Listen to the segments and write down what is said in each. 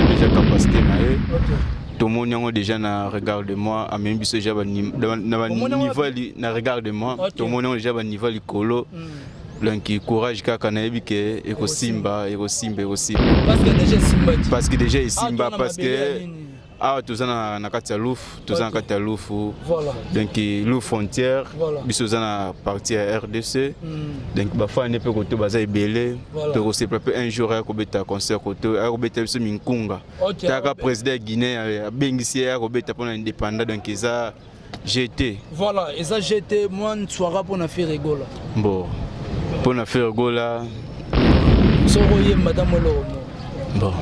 déjà capacité tout le monde déjà na regarde-moi à même biso déjà niveau na regarde-moi tout le monde déjà ba niveau likolo donc courage kaka na yebi ke ekosimba parce que déjà simba parce que tous na kati ya Louf donc Louf frontière biso na partie à RDC donc ba fa ne peut côté baza ebele to se prépare un jour à kobeta concert côté à kobeta biso minkunga taka président Guinée a bengisi à kobeta pour indépendant donc ça GT voilà et ça GT moi soira pour na faire rigola bon pour na faire rigola soroye madame Loro bon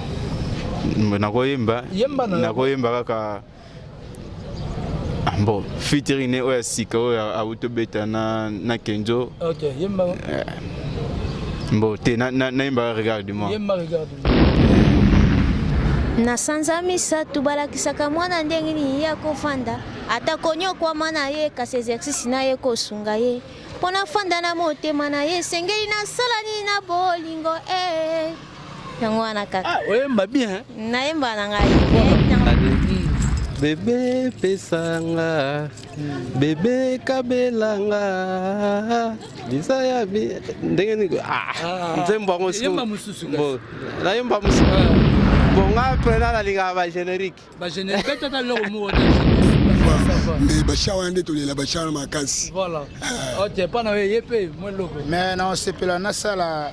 nakoyemba kaka bon featuring ne oya sika oya autobeta na Kenzo yemba bon te na yemba regarde-moi na sanza misatu balakisaka mwana ndenge nini ya kofanda ata konyokwa mana ye kasi exercice na ye kosunga ye pona fanda na motema na ye sengeli na salani na bolingo yango wana kaka oyemba bien nayemba na ngai bébé pesanga bébé kabelanga bisaya ndenge ni nzembo ngo yemba mususu bon na yemba mususu bon après na linga ba générique tata lo mo mais bachawa nde tolela bachawa makasi voilà OK pana yepe mo logo mais non c'est pela na sala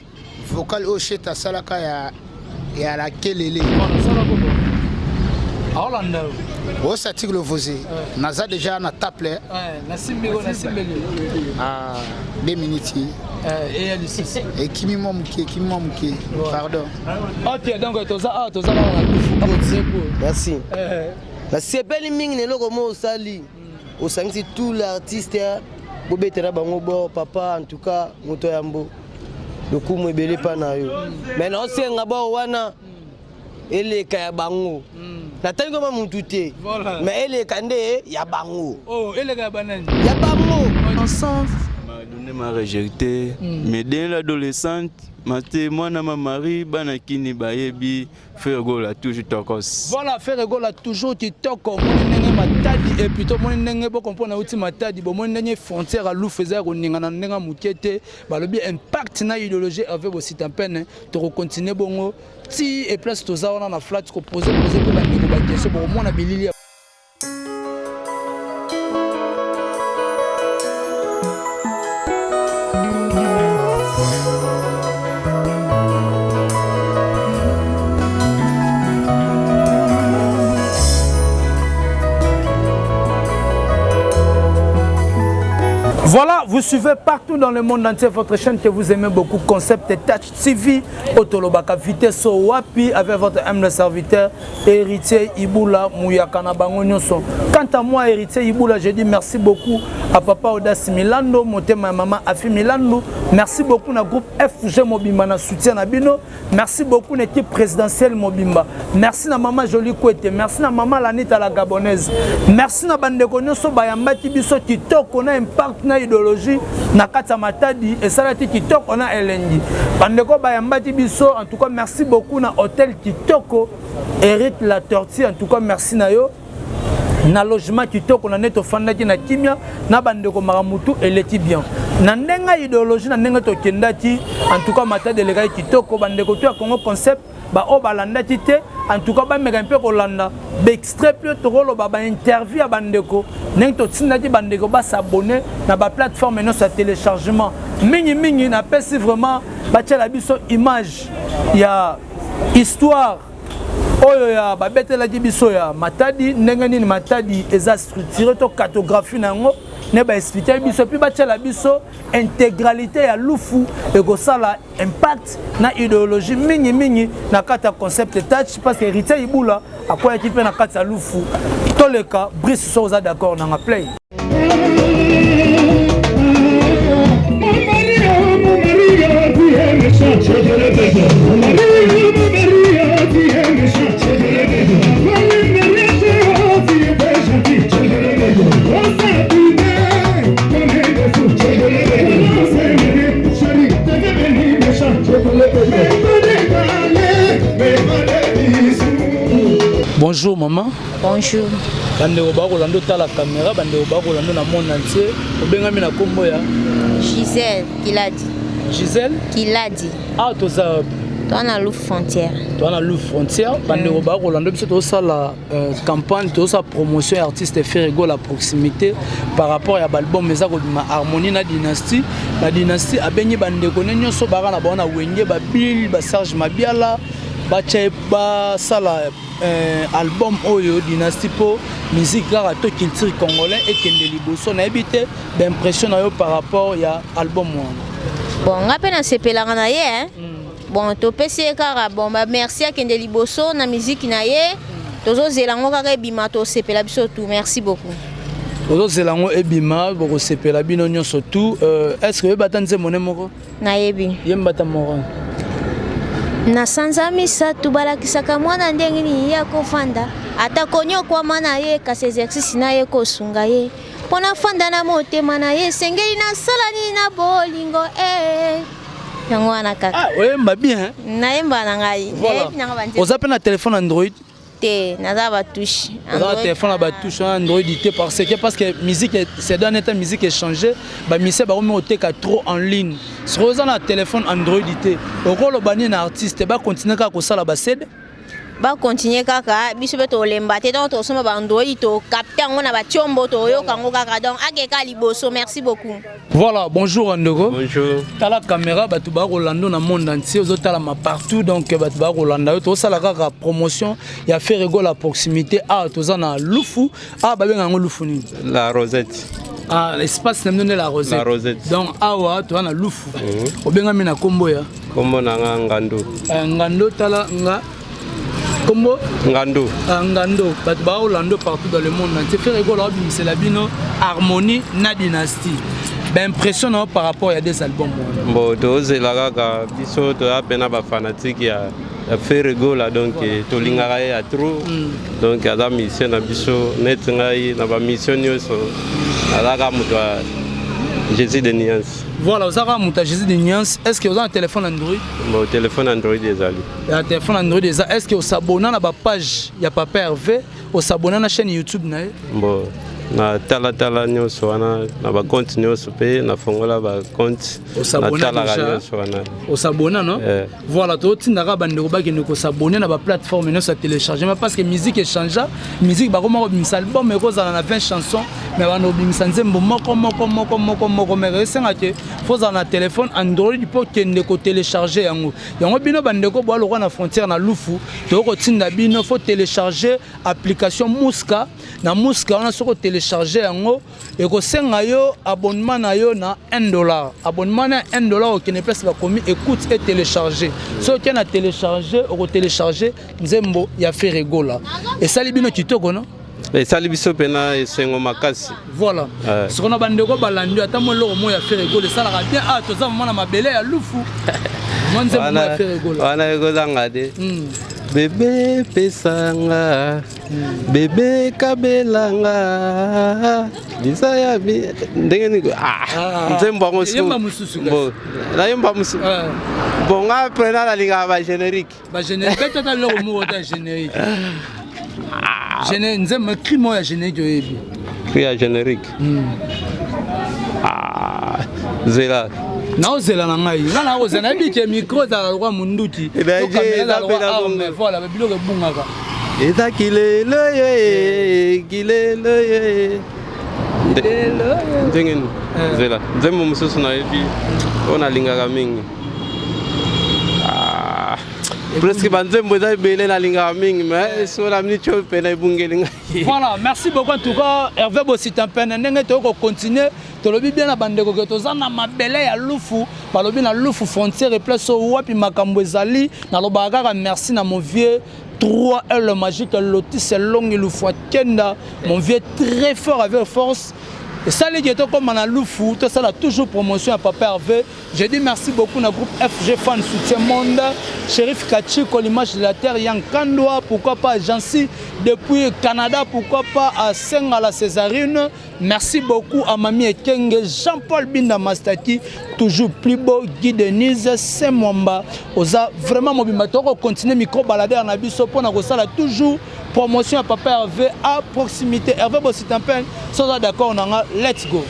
vocal au cheta salaka ya la kelele Hollanda au article vosé naza déjà na taple na simbego 2 minutes et elle ici et kimi momuke pardon OK donc toza merci la sepeli mingi neloko mo osali osangisi tout l'artiste bobetera bango bo papa en tout cas moto yambo lokumu ebele pa na yo mais na osenga bo wana eleka ya bango natangi koma mutu te mais eleka nde ya bango eleka ya banani ya bango ensemble m'a donné ma rejeté mais dès l'adolescente maté moi na ma mari bana kini bayebi faire gola toujours tokos voilà faire gola toujours kitoko moni ndenge matadi et plutôt moni ndenge bo comprendre uti matadi bo moni ndenge frontière à Louf faisait koninga na ndenge mukete balobi impact na idéologie avec aussi tampene to continuer bongo ti et place toza wana na flat ko poser pour ba ndeko ba question bo mona bilili. Voilà, vous suivez partout dans le monde entier votre chaîne que vous aimez beaucoup, Concept Touch TV, Otolobaka Vitesse Wapi, avec votre humble serviteur, Héritier Iboula Mouyakana Bango Nyonso. Quant à moi, Héritier Iboula, je dis merci beaucoup à Papa Odas Milando, Motema Maman Afi Milando. Merci beaucoup à groupe FG Mobimba, na soutien à Bino. Merci beaucoup à l'équipe présidentielle Mobimba. Merci à Maman Jolie Kouete. Merci à Maman Lanita la Gabonaise. Merci à Bandeko Nyonso Bayambati Biso Kitoko, on a impact na idéologie na kata matadi et ça la Kitoko on a elengi bandeko bayambati biso en tout cas merci beaucoup na hôtel Kitoko Eric la Tortue en tout cas merci na yo na logement Kitoko na neto fandaki na kimia na bandeko maramutu eleti bien na ndenga idéologie na ndenga to kendati en tout cas matadi elega Kitoko bandeko to ya Congo Concept ba o balanda tite en tout cas ba meka mpe kolanda ba extrait plus tokolo ba interview ya bandeko neng to tindaki bandeko ba s'abonner na ba plateforme no sa téléchargement mingi na pesi vraiment ba tela biso image ya histoire oyo ya ba betela biso ya matadi ndenge nini matadi eza structuré to cartographie nango ne ba expliquer biso puis ba tela biso intégralité ya Lufu et ko sala impact na idéologie mingi na kata Concept Touch parce que Héritier Iboula akoya équipe na kata Lufu to le cas Brice Soza d'accord na nga play Bonjour maman. Bonjour. Bande oba Rolando ta la caméra, bande oba Rolando na monde entier. Obengami na kombo ya Gisèle Kiladi. Gisèle Kiladi. Ah toza Toi na Louvre Frontière. Toi na Louvre Frontière, bande oba Rolando biso to ça la campagne, to ça promotion artiste Ferrego la proximité par rapport à l'album Meza ko ma harmonie na dynastie. La dynastie a baigné bande ko nyonso bara na bona wenge ba Bill, ba Serge Mabiala, ba Cheba sala album Oyo Dynastie po musique rare to culture congolais et kende liboso na ebité d'impression na yo par rapport ya album moi. Bon, ngape na sepelanga na ye hein. Bon, to pesi kara bon ba merci à kende liboso na musique na ye. Tozo zelango kaka ebima to sepela biso tout. Merci beaucoup. Tozo zelango ebima boko sepela bino nyonso tout. Est-ce que batanze moné moko? Na yebi. Yembata moko. Na sanza misatu balakisaka mwana ndenge nini ya kofanda ata konyo kwa mana ye kasi exercice na ye kosunga ye pona fanda na motema na ye sengeli na salani na bolingo yango wana kaka. Ah ouais mba bien. Na yemba na ngai. Voilà. Oza pe na téléphone Android? Te naza ba touche. Oza téléphone ba touche Android te parce que musique c'est dans état musique échangé ba mise ba remet oteka trop en ligne. Si vous avez un téléphone Android, vous avez un artiste, vous continuez à faire la base. Ba continuer kaka biso beto lemba te donc to soma ba Android to capter on na ba tiombo to yo kango kaka donc akeka liboso. Merci beaucoup. Voilà, bonjour Andogo. Bonjour. T'as la caméra batu ba Rolando na monde entier aux autres ma partout donc batu ba Rolando to ça la kaka promotion il a fait rigolo la proximité ah to za na Lufu ah ba benga Lufu ni La Rosette. ah l'espace n'a donné la Rosette. La Rosette. Donc awa to na Lufu obenga mina kombo ya Kombo na Ngando. Ngando tala nga Kombo Ngando. Ngando, Batba Rolando partout dans le monde entier. Fait rigolo, c'est la bino harmonie na dynastie. Ben impressionnant par rapport à des albums. Bon, dose la gaga, biso to apena ba fanatique ya fait rigolo donc to lingara ya trop. Donc ada mission na biso net ngai na ba mission yoso. Ala ga mutwa Jésus de Nuance. Voilà, vous avez monté Jésus de Nuance. Est-ce que vous avez un téléphone Android? Bon, téléphone Android des amis. Un téléphone Android des amis. Est-ce que vous abonnez à la page, il y a Papa Hervé, vous abonnez à la chaîne YouTube? Bon, na tala nyonso wana na ba compte nyonso pe na fongola ba compte na tala nyonso wana. Vous abonnez non? Voilà, tout le monde bande ko ba ki ko s'abonner na ba plateforme nyonso télécharger parce que musique échange, musique ba comme album mais ko za na 20 chansons mais ba no bimisa nzembo moko mais senga ke faut za na téléphone Android pour kende ko télécharger yango. Yango bino bande ko bo lo na frontière na Lufu, to ko tinda bino faut télécharger application Muska na Muska on a sur télécharger yango et ko senga yo abonnement na yo na $1. Abonnement na $1 qui ne place pas commis écoute et télécharger. So qui a télécharger ou télécharger nzembo ya fait rigola. Et ça libino kitoko non? Et ça libiso pena et sengo makasi. Voilà. Ce qu'on a bandeko balandi ata mo lo mo ya fait rigola ça la bien ah to za mona mabele ya Lufu. Moi nzembo ya fait rigola. Wana rigola ngade. Bébé pesanga bébé kabelanga lisaya bi ndenge ni nzembo ngo su bo la yemba musu bon nga prena la linga ba générique tata lo mo ta générique nzembo crimo ya générique yebi ya générique zela na zela na ngai ngana ko zela bi ke micro za kwa munduti to kamera za voilà ba biloko bungaka eza kilelo ye ndenge zela nzembo mususu na yebi ona lingaka mingi presque banzembo eza ebele na lingaka mingi mais sola mnicho pena ebungeli ngai. Voilà, merci beaucoup en tout cas Hervé Bositampene ndenge to continuer tolobi bien na bandeko ke toza na mabele ya Lufu balobi na Lufu frontière et place wapi makambo ezali na lobaka kaka merci na mon vieux 3 le magique Lotis long il faut kenda mon vieux très fort avec force. Et ça les gars comme on a Lufu tout ça là toujours promotion à Papa Hervé. Je dis merci beaucoup na groupe FG Fan soutien monde Shérif Kachiko l'image de la terre Yankandoa pourquoi pas Jansi depuis Canada, pourquoi pas à Saint-Gala Césarine. Merci beaucoup à Mami Ekenge, Jean-Paul Binda Mastaki, toujours plus beau, Guy Denise, Semwamba. Oza vraiment mobimba toko continuer micro balader na biso pona ko sala toujours promotion à Papa Hervé à proximité. Hervé Bossitampen, soza d'accord nanga, let's go.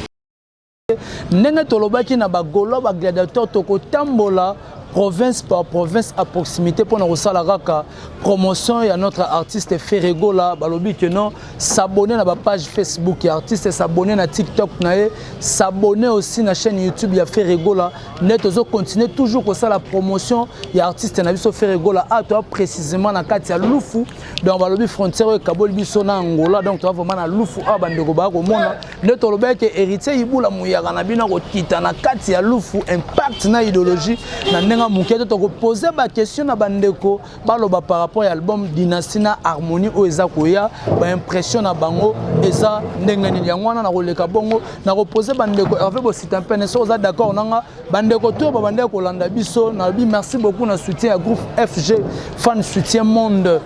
Ndenge tolobaki na ba golo ba gladiateur toko tambola province par province à proximité pour nous la raka promotion et à notre artiste Ferrego là balobi que non s'abonner à la page Facebook et artiste s'abonner à TikTok nae s'abonner aussi à la chaîne YouTube il y a Ferrego là net ozo continuer toujours comme ça la promotion et artiste na biso Ferrego là à toi précisément na kati ya Lufu donc balobi frontière et Kabol biso na Angola donc toi vraiment na Lufu a bandeko ba ko mona net oloba que héritier ibula muyaka na bino ko kita na kati ya Lufu impact na idéologie na Mouké to poser ba question na bandeko baloba par rapport à l'album Dynastie na harmonie o eza koya ba impression na bango eza ndenge ni yango na koleka bongo na poser bandeko Hervé Bossitampen so za d'accord nanga bandeko to ba bandeko landa biso na bi merci beaucoup na soutien à groupe FG fan soutien monde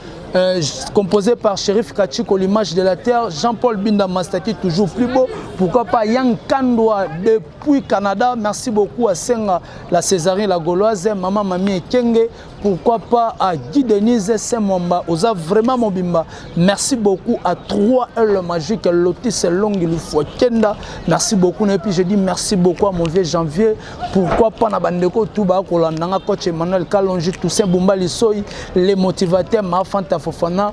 composé par Shérif Kachiko, l'image de la terre, Jean-Paul Binda Mastaki, toujours plus beau. Pourquoi pas Yang Kandwa depuis Canada. Merci beaucoup à Senga, la Césarine, la Gauloise, Maman Mami et Kenge. Pourquoi pas à Guy Denise Semwamba, Oza vraiment Mobimba. Merci beaucoup à 3L Magique, Lotis Long, il faut Kenda. Merci beaucoup. Et puis je dis merci beaucoup à mon vieux Janvier. Pourquoi pas Nabandeko Touba, Kolandanga, Coach Emmanuel Kalonji, Toussaint Bumba Lissoy, les motivateurs, Mafanta Fofana,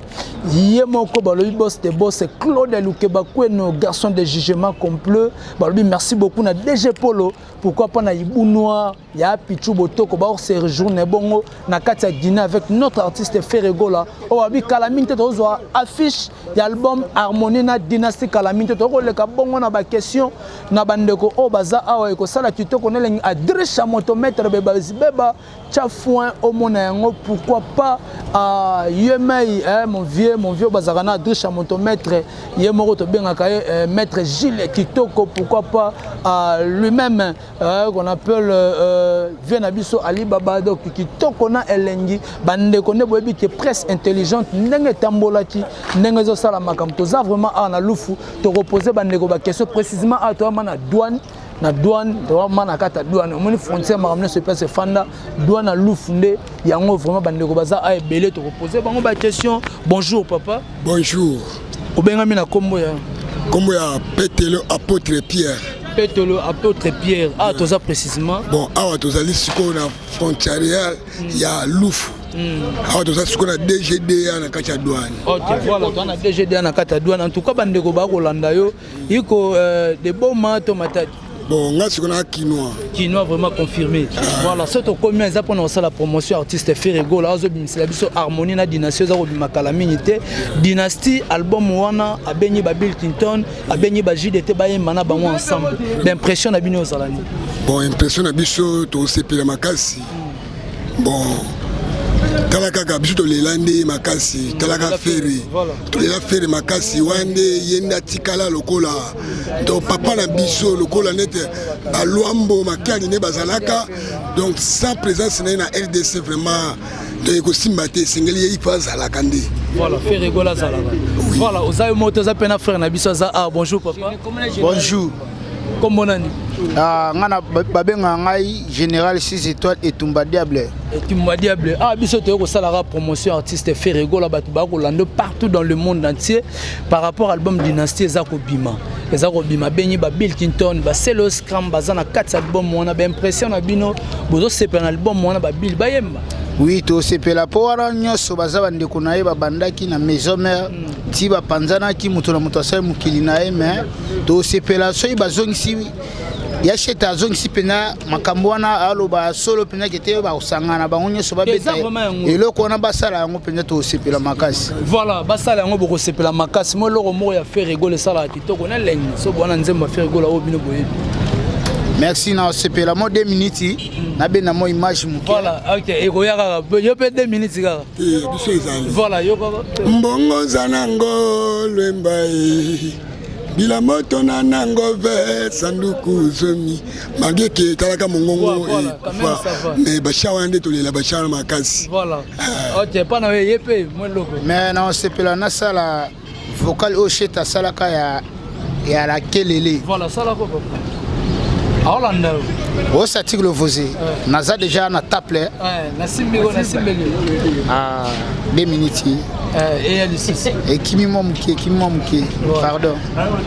Yemoko, Balobi Boss de Boss, Claude Loukebakwe, nos garçons de jugement complet. Balobi, merci beaucoup à DG Polo. Pourquoi pas na Ibou Noir, ya Pichou Botoko, ba or ces journées bongo na Katia Guinée avec notre artiste Ferrego là. Oh abi Calamite tozo affiche l'album Harmonie na Dynastie Calamite to le ka bongo na ba question na bandeko o baza awa ko sala tuto ko ne adresse à motomètre beba chafouin au monango pourquoi pas Yemei mon vieux bazarana adresse à motomètre Yemoro to benga ka maître Gilles Kitoko pourquoi pas lui-même qu'on appelle Vienabiso Ali Baba donc qui tokona elengi bande connaît boyebi qui est presse intelligente ndenge tambolaki ndenge zo sala makam toza vraiment na lufu to reposer bande ko ba question précisément à toi mana douane na douane to mana kata douane moni frontière maramne se passe fanda douane na lufu nde yango vraiment bande ko baza a ebele to reposer bango ba question. Bonjour papa. Bonjour. Obengami na kombo ya Petelo apôtre Pierre. Petelo apôtre Pierre. Ah, tout ça précisément. Bon, ah, tout ça, c'est qu'on a frontière, il y a Louf. Ah, tout ça, c'est qu'on a DGDA na kati douane. Ok, voilà, on a DGDA na kati douane. En tout cas, bande ko ba Rolanda yo, iko de bons matos matat. Bon, on a ce qu'on a quinoa. Quinoa vraiment confirmé. Voilà, c'est au combien ça pour la promotion artiste Ferrego là, c'est la biso harmonie na dynastie za robima kalaminité. Dynastie album wana abenyi ba Bill Clinton, abenyi ba JDT ba yemana bango ensemble. L'impression na bino zalani. Bon, impression na biso to sepela makasi. Bon, talaka biso to lelande makasi, talaka ferry. To lela ferry makasi wande yenda tikala lokola. Donc papa na biso lokola nete baluambo makani ne bazalaka. Donc sans présence na RDC vraiment de ko simbate singeli yi pa zalaka ndi. Voilà, Ferrego la zalaka. Voilà, ozayo moto za pena frère na biso za bonjour papa. Bonjour. Comment on dit? Ngana babenga ngai général 6 étoiles et Tumba Diable. Et Tumba Diable. Ah biso to ko salara promotion artiste Ferrego la batu ba ko lando partout dans le monde entier par rapport à l'album Dynastie Ezako Bima. Ezako Bima benyi ba Bill Clinton ba Selo Scram bazana 4 albums on a ba impression na bino bozo sepa na album on a ba Bill bayemba. Oui, to sepela po wana nyoso baza bandeko na ye babandaki na maison mère ti bapanzana ki mutu na mutu asali mokili na ye mais to sepela soki bazongisi ya cheta azongisi pena makambo wana aloba solo pena kete bakosangana bango nyonso babeta eloko wana basala yango pena to sepela makasi. Voilà, basala yango boko sepela makasi mo eloko moko ya Ferrego le sala kitoko na lengi so bwana nzemba Ferrego la obino boyebi. Merci na sepela mo 2 minutes na bena mo image mu. Voilà, OK, eko ya kaka yo pe 2 minutes kaka. Voilà, yo kaka. Mbongo zanango lwembai. bila moto na nangove sanduku zomi mageke talaka mongongo mais bashawa nde tolela bashawa makasi voilà ok pas na yepe moi loko mais non c'est pela na sala vocal au cheta salaka ya la kelele voilà sala ko Hollanda o satik le vosé naza déjà na taple na simbego ah 2 minutes et Alice et kimi momuke pardon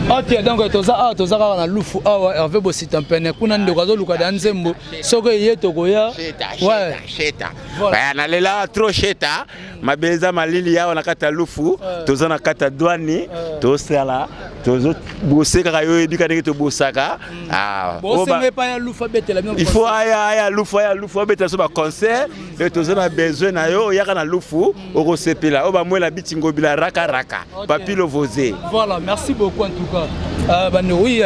ok donc toza na lufu awa Hervé Bositampene kuna ndeko azoluka da nzembo soko yeto koya ouais sheta baya na lela trop sheta mabeza malili ya na kata lufu toza na kata douane tosala tozo boseka kayo edika ndenge to bosaka ah il faut aya lufu betela so ba concert et toza na besoin na yo yaka na lufu okosepela oba la bitingo bila raka papilo vosé. Voilà, merci beaucoup en tout cas. Oui,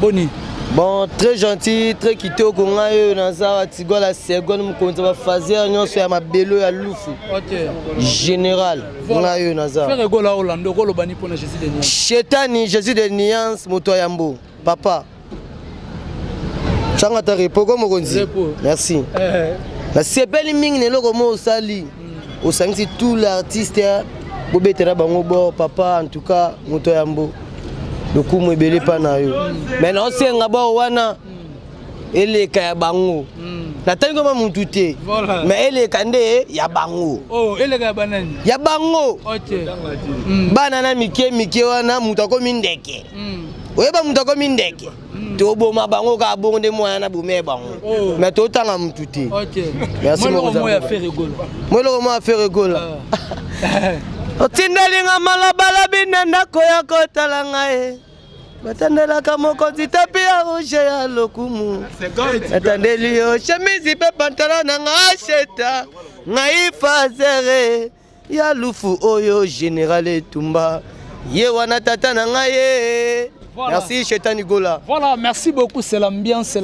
Boni. Bon, très gentil, très quitté au Congo, Naza, Tigo, la seconde, nous va faire un sur ma belle à Loufou. Ok. Général, voilà. Naza. Faire Gola Hollande, Golo Bani pour Jésus de Niance. Chétani, Jésus de Niance, Motoyambo. Papa. Changatari, pourquoi Mogonzi? Merci. La sebelle ming ne logo mo sali. Au senti tout l'artiste Bobetera Bangobo, papa en tout cas Motoyambo. Le coup me belé pas na yo. Mais non c'est ngaba wana ele ka bango. Na tango ma mutute. Mais ele kande ya bango. Oh, ele ka banani. Ya bango. OK. Banana mike wana mutako mindeke. Oyeba mutako mindeke. To boma bango ka bonde moya na bomé bango. Mais to tanga mutute. OK. Merci beaucoup. Moi ya faire rigolo. Moi le moment à faire rigolo. Otindalinga malabala binanda koya kotala ngae. Batandela kama kozi tapi ya roje ya lokumu. Atandeli yo chemise pe pantalon nga sheta. Ngai fazere ya lufu oyo général Tumba. Ye wana tata na ngae. Voilà. Merci Chetani Gola. Voilà, merci beaucoup, c'est l'ambiance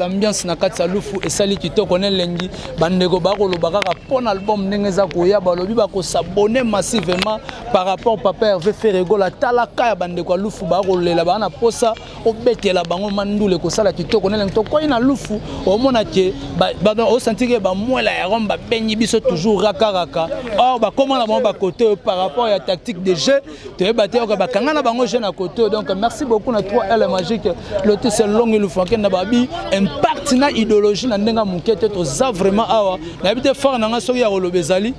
na kati lufu et sali kito connaît lengi bandego bakolo bakaka pon album nengeza koya balobi bako s'abonner massivement par rapport papa Hervé Ferregola talaka ya bandego lufu bakolela bana posa obetela bango mandule ko sala kito connaît lengi to koina lufu o mona ke ba o sentir ba mwela ya romba benyi biso toujours raka or ba comment la ba côté par rapport à tactique de jeu te baté ko ba kangana bango jeune à côté donc merci beaucoup na elle est magique le tout c'est long il faut qu'un babi impact na idéologie na ndenga mukete to za vraiment awa na habite fort na ngaso ya rolobezali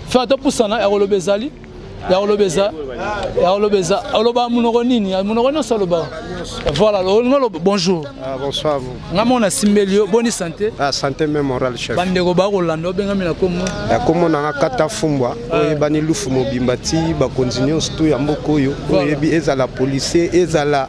faire to pusana ya rolobezali ya rolobeza oloba munoko nini munoko soloba voilà bonjour bonsoir vous ngamona simbelio bonne santé santé même moral chef bandeko ba rolando benga na komo ya komo na kata fumbwa oyebani lufu mobimbati ba continuer stu ya mboko yo oyebi ezala policier ezala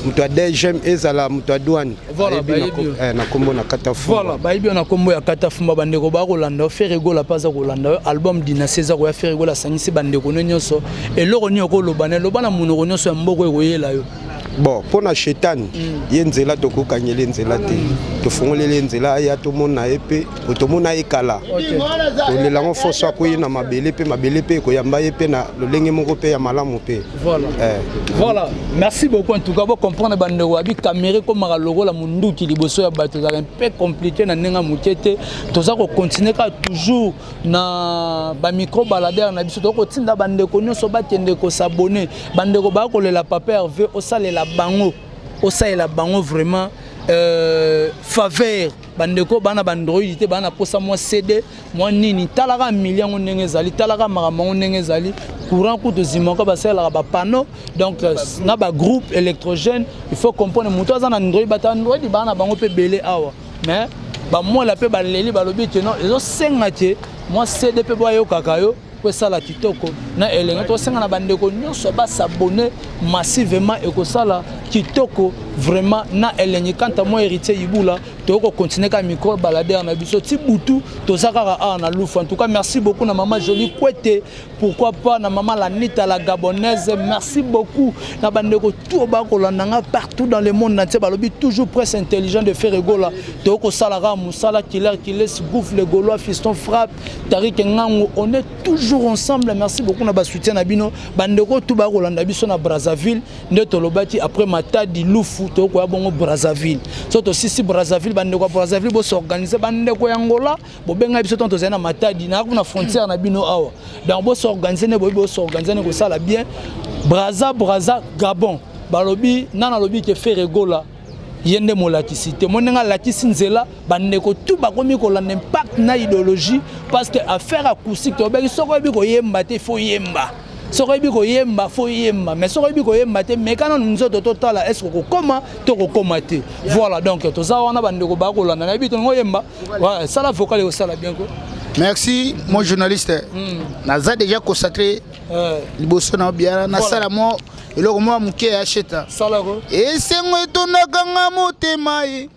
mutu DGM ezala mutu douane voilà na kombo na kata fumba voilà baibi na kombo ya kata fumba bandeko ba kolanda Ferregola paza kolanda album Dynastie za ko ya Ferregola sangisi bandeko nyonso eloko nyo ko lobana lobana munoko nyonso ya mboko ekoyela yo bon pona Chetani yenzela tokokanyele nzela te tofungolele nzela ya tomona epe otomona ekala olela ngo foso akoyina mabele pe koyamba epe na lolenge moko pe ya malamu pe voilà voilà merci beaucoup en tout cas comprendre bandeko abi caméra comme logo la munduki liboso ya bato za un peu compliqué na nenga mukete toza ko continuer ka toujours na ba micro balader na biso to ko tinda bandeko nyonso batende ko s'abonner bandeko ba ko lela papa Hervé osalela bango osalela bango vraiment faveur bandeko bana bandroid te bana posa moi CD moi nini talaka million ndenge zali talaka makambo ndenge zali courant kuto zimoko basela ba panneau donc na ba groupe électrogène il faut comprendre moto za na android bata android bana bango pe belé awa mais ba moi la pe ba leli ba lobi que non ezo senga te moi CD pe boyo kakayo sala kitoko na elenga to senga na bandeko nyonso ba s'abonner massivement et ko sala kitoko vraiment na elengi kanta moi héritier Ibula tu vas continuer comme micro balader na biso ti butu to zakara na louf. En tout cas merci beaucoup na maman Jolie Kwete, pourquoi pas na maman Lanita la gabonaise, merci beaucoup na bandeko tout ba kolandanga partout dans le monde entier balobi toujours presse intelligent de faire rigola to ko salara musala killer qui laisse gouffre le gaulois fiston frappe Tariq Ngango, on est toujours ensemble. Merci beaucoup na ba soutien na bino bandeko tout ba kolanda biso na Brazzaville nde to lobati après Matadi Lufu to ko bongo Brazzaville soto sisi Brazzaville bandeko Brazzaville bo s'organiser bandeko ya Angola bo benga biso tonto zena Matadi na kuna frontière na bino awa donc bo s'organiser ne bo s'organiser ne ko sala bien Brazza Gabon balobi nana lobi ke fait rigola yende molatisité monenga latisi nzela bandeko tout bakomi ko landa impact na idéologie parce que affaire acoustique to beki soko bi ko yemba te fo yemba soko bi ko yemba fo yemba mais soko bi ko yemba te mais kana nzoto totala est-ce ko koma to ko koma te voilà donc to za wana bandeko ba ko landa na bi to ngo yemba voilà ça la vocal et ça la bien ko. Merci mon journaliste. Naza déjà constaté liboso na biara na sala mo eloko mo muke ya cheta sala ko esengo etonaka nga motema ye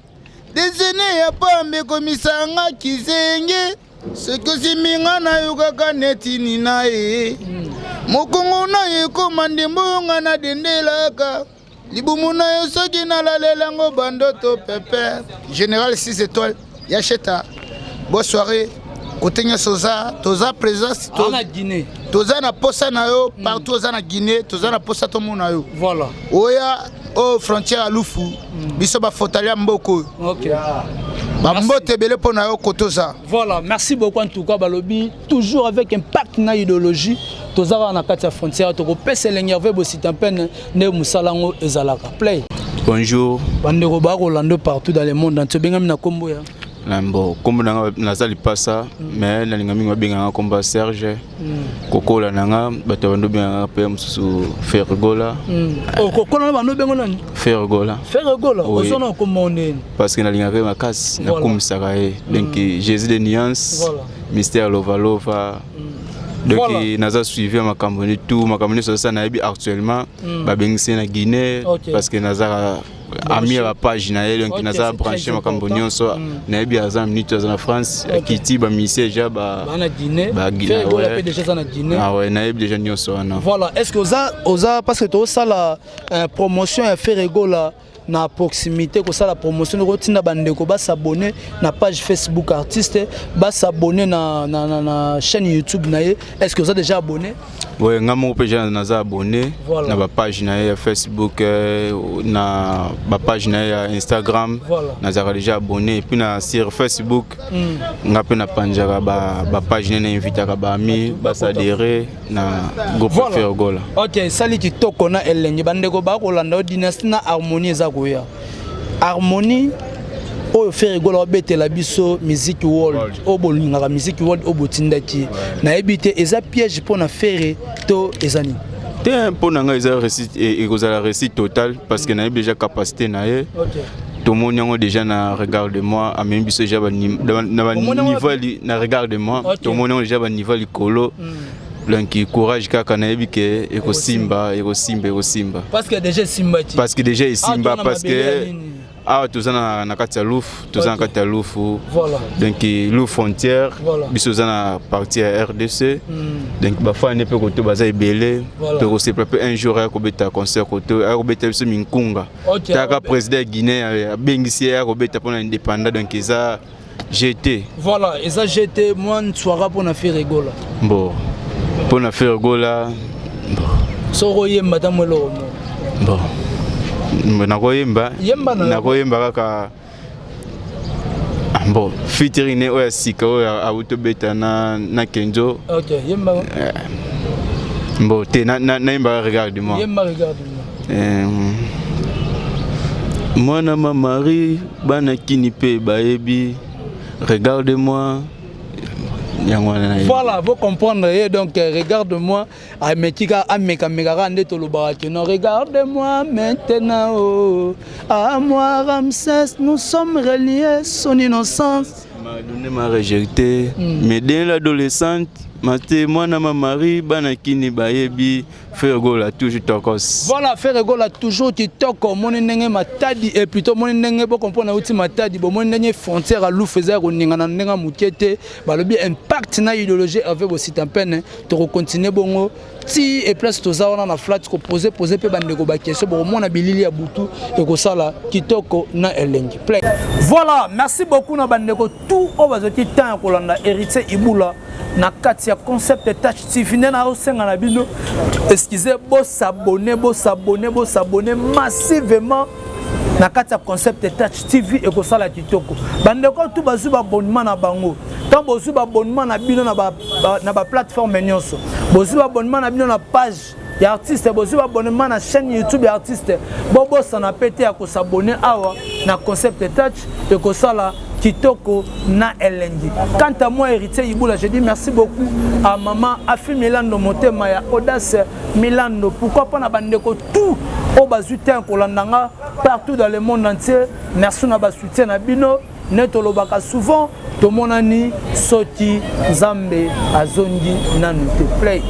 desene ya pambe komisanga kizenge sekosi minga na yokaka netini na ye mokongo na ye koma ndembo nga na dendelaka libumu na yo soki nalalelango bandoto pepe général 6 étoiles ya cheta bonne soirée. Côté Soza, Toza présence, Toza Guinée. Toza na posa na yo, partout Toza na Guinée, Toza na posa to na yo. Voilà. Oya au frontière à Lufu, biso ba fotalia mboko. OK. Ba mbote belé po na yo kotoza. Voilà, merci beaucoup en tout cas balobi, toujours avec impact na idéologie. Toza na kati ya frontière to ko pese l'énervé bo sitampene ne musalango ezalaka. Play. Bonjour. Bandeko ba Rolando partout dans le monde entier bengami na kombo ya. Lambo kombo nanga nazali pasa mais nalinga mingi babenga komba Serge kokola nanga bato bando benga pe mususu faire rigola oh kokola bando benga nani faire rigola ozona komone parce que nalinga pe makasi na komisaka e donc Jésus de nuance mystère lova donc naza suivi makambo ni tout makambo ni ça na yebi actuellement babengisi na Guinée parce que naza ami la page na elle donc naza branché makambo nyonso na yebi azam minute na France kiti ba mission ja ba na Guinée ba Guinée ouais déjà na Guinée ah ouais na yebi déjà nyonso wana voilà est-ce que oza parce que to ça la promotion ya fait rigola na proximité ko ça la promotion ko tinda bandeko ba s'abonner na page Facebook artiste ba s'abonner na chaîne YouTube na ye est-ce que vous êtes déjà abonné ouais ngamo pe déjà naza abonné na ba page na ye Facebook na ba page na ye Instagram naza déjà abonné et puis na sur Facebook ngape na panjaka ba page na inviter ba ami ba s'adhérer na groupe faire gola. OK sali kitoko na elenge bandeko ba ko landa dynastie na harmonie za goya harmonie o faire gola betela biso music world o bolinga music world o botindaki na ebité eza piège pour na faire to ezani te pour na nga eza réussite et kozala réussite totale parce que na déjà capacité na ye tout le monde déjà na regarde-moi à même biso déjà na niveau na regarde-moi tout le monde déjà niveau likolo donc courage kaka na yebi ke ekosimba parce que déjà simba parce que ah tozana na kati ya Louf tozana kati ya Lufu donc Louf frontière biso zana partie ya RDC donc ba fa ne pe ko to baza ebele to ko se préparer un jour ya ko beta concert ko to ya ko beta biso minkunga taka président Guinée bengisi ya ko beta pour indépendant donc eza GT voilà eza GT moi soira pour na faire rigola bon pour na faire rigola soro yemba tamwelo bon nakoyemba kaka bon featuring ne oya sika oya autobeta na Kenzo yemba bon te na yemba regarde-moi mwana mamari bana kini pe baebi regarde-moi. Voilà, vous comprendre. Donc, regarde-moi. Regarde-moi maintenant. Oh. À moi, Ramsès, nous sommes reliés, son innocence. M'a donné, m'a rejeté. Mais dès l'adolescente, Mate mwana mamari bana kini bayebi Ferregola toujours tokos. Voilà, Ferregola toujours kitoko moni ndenge matadi et plutôt moni ndenge bo comprendre uti matadi bo moni ndenge frontière à lou faisait koninga na ndenga mukete balobi impact na idéologie avec bo sitampene to continuer bongo ti et place toza wana na flat ko poser pe bandeko ba question bo mona bilili ya butu et ko sala kitoko na elengi. Voilà, merci beaucoup na bandeko tout o bazoti temps ko landa héritier Ibula na kati ya concept Touch TV na osenga na bino excusez bo s'abonner massivement na kati ya concept Touch TV et ko sala kitoko bandeko tout bazu ba abonnement na bango tant bozu ba abonnement na bino na ba plateforme nyonso bozu ba abonnement na bino na page ya artiste bozu ba abonnement na chaîne YouTube ya artiste bobo sana pété ya ko s'abonner awa na concept Touch et ko sala kitoko na elengi. Quant à moi héritier Ibula, je dis merci beaucoup à maman Afi Milando Motema ya Audace Milando. Pourquoi pas na bandeko tout au bazutin kolandanga partout dans le monde entier. Merci na ba soutien na bino. Netolobaka souvent tomonani soti Zambe azongi nanu te play.